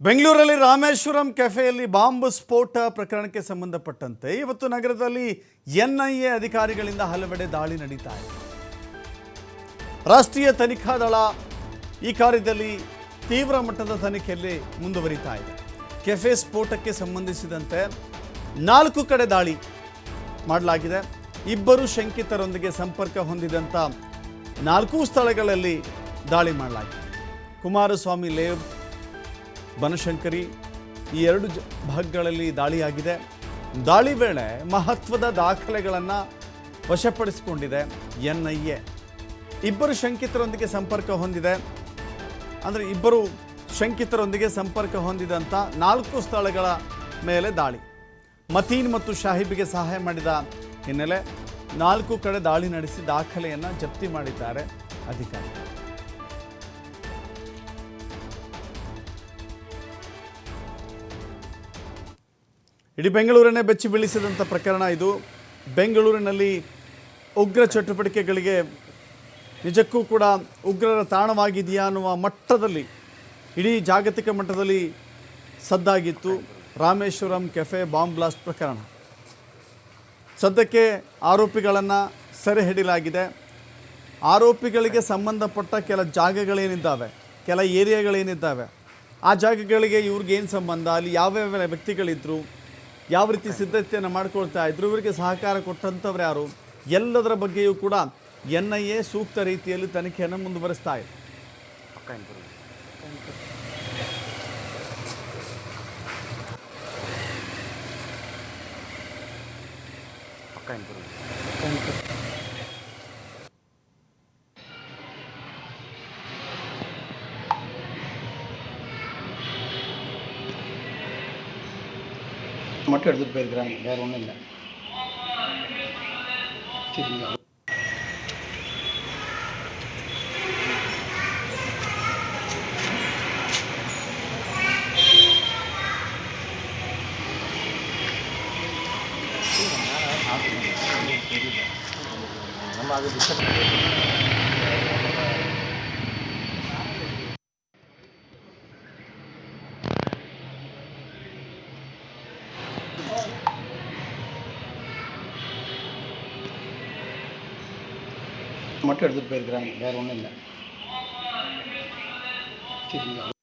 ಬೆಂಗಳೂರಲ್ಲಿ ರಾಮೇಶ್ವರಂ ಕೆಫೆಯಲ್ಲಿ ಬಾಂಬ್ ಸ್ಫೋಟ ಪ್ರಕರಣಕ್ಕೆ ಸಂಬಂಧಪಟ್ಟಂತೆ ಇವತ್ತು ನಗರದಲ್ಲಿ ಎನ್ಐಎ ಅಧಿಕಾರಿಗಳಿಂದ ಹಲವೆಡೆ ದಾಳಿ ನಡೀತಾ ಇದೆ. ರಾಷ್ಟ್ರೀಯ ತನಿಖಾ ದಳ ಈ ಕಾರ್ಯದಲ್ಲಿ ತೀವ್ರ ಮಟ್ಟದ ತನಿಖೆಯಲ್ಲಿ ಮುಂದುವರಿತಾ ಇದೆ. ಕೆಫೆ ಸ್ಫೋಟಕ್ಕೆ ಸಂಬಂಧಿಸಿದಂತೆ 4 ಕಡೆ ದಾಳಿ ಮಾಡಲಾಗಿದೆ. 2 ಶಂಕಿತರೊಂದಿಗೆ ಸಂಪರ್ಕ ಹೊಂದಿದಂಥ 4 ಸ್ಥಳಗಳಲ್ಲಿ ದಾಳಿ ಮಾಡಲಾಗಿದೆ. ಕುಮಾರಸ್ವಾಮಿ ಲೇಔಟ್, ಬನಶಂಕರಿ ಈ 2 ಭಾಗಗಳಲ್ಲಿ ದಾಳಿಯಾಗಿದೆ. ದಾಳಿ ವೇಳೆ ಮಹತ್ವದ ದಾಖಲೆಗಳನ್ನು ವಶಪಡಿಸಿಕೊಂಡಿದೆ ಎನ್ಐಎ. 2 ಶಂಕಿತರೊಂದಿಗೆ ಸಂಪರ್ಕ ಹೊಂದಿದೆ. ಅಂದರೆ 2 ಶಂಕಿತರೊಂದಿಗೆ ಸಂಪರ್ಕ ಹೊಂದಿದಂಥ 4 ಸ್ಥಳಗಳ ಮೇಲೆ ದಾಳಿ. ಮತೀನ್ ಮತ್ತು ಶಾಹಿಬ್ಗೆ ಸಹಾಯ ಮಾಡಿದ ಹಿನ್ನೆಲೆ 4 ಕಡೆ ದಾಳಿ ನಡೆಸಿ ದಾಖಲೆಯನ್ನು ಜಪ್ತಿ ಮಾಡಿದ್ದಾರೆ ಅಧಿಕಾರಿಗಳು. ಇಡೀ ಬೆಂಗಳೂರನ್ನೇ ಬೆಚ್ಚಿ ಬೀಳಿಸಿದಂಥ ಪ್ರಕರಣ ಇದು. ಬೆಂಗಳೂರಿನಲ್ಲಿ ಉಗ್ರ ಚಟುವಟಿಕೆಗಳಿಗೆ ನಿಜಕ್ಕೂ ಕೂಡ ಉಗ್ರರ ತಾಣವಾಗಿದೆಯಾ ಅನ್ನುವ ಮಟ್ಟದಲ್ಲಿ ಇಡೀ ಜಾಗತಿಕ ಮಟ್ಟದಲ್ಲಿ ಸದ್ದಾಗಿತ್ತು ರಾಮೇಶ್ವರಂ ಕೆಫೆ ಬಾಂಬ್ ಬ್ಲಾಸ್ಟ್ ಪ್ರಕರಣ. ಸದ್ಯಕ್ಕೆ ಆರೋಪಿಗಳನ್ನು ಸೆರೆ ಹಿಡಿಯಲಾಗಿದೆ. ಆರೋಪಿಗಳಿಗೆ ಸಂಬಂಧಪಟ್ಟ ಕೆಲ ಜಾಗಗಳೇನಿದ್ದಾವೆ, ಕೆಲ ಏರಿಯಾಗಳೇನಿದ್ದಾವೆ, ಆ ಜಾಗಗಳಿಗೆ ಇವ್ರಿಗೇನು ಸಂಬಂಧ, ಅಲ್ಲಿ ಯಾವ್ಯಾವ ವ್ಯಕ್ತಿಗಳಿದ್ದರು, ಯಾವ ರೀತಿ ಸಿದ್ಧತೆಯನ್ನು ಮಾಡ್ಕೊಳ್ತಾ ಇದ್ರು, ಇವರಿಗೆ ಸಹಕಾರ ಕೊಟ್ಟಂಥವ್ರು ಯಾರು, ಎಲ್ಲದರ ಬಗ್ಗೆಯೂ ಕೂಡ ಎನ್ಐಎ ಸೂಕ್ತ ರೀತಿಯಲ್ಲಿ ತನಿಖೆಯನ್ನು ಮುಂದುವರಿಸ್ತಾ ಇದೆ. மட்டும் எடுத்துகிட்டு போயிருக்கிறாங்க, வேறு ஒன்றும் இல்லை. சரிங்களா? நம்ம அது மட்டும் எடுத்துகிட்டு போயிருக்கிறாங்க, வேறு ஒன்றும் இல்லை. சரிங்களா?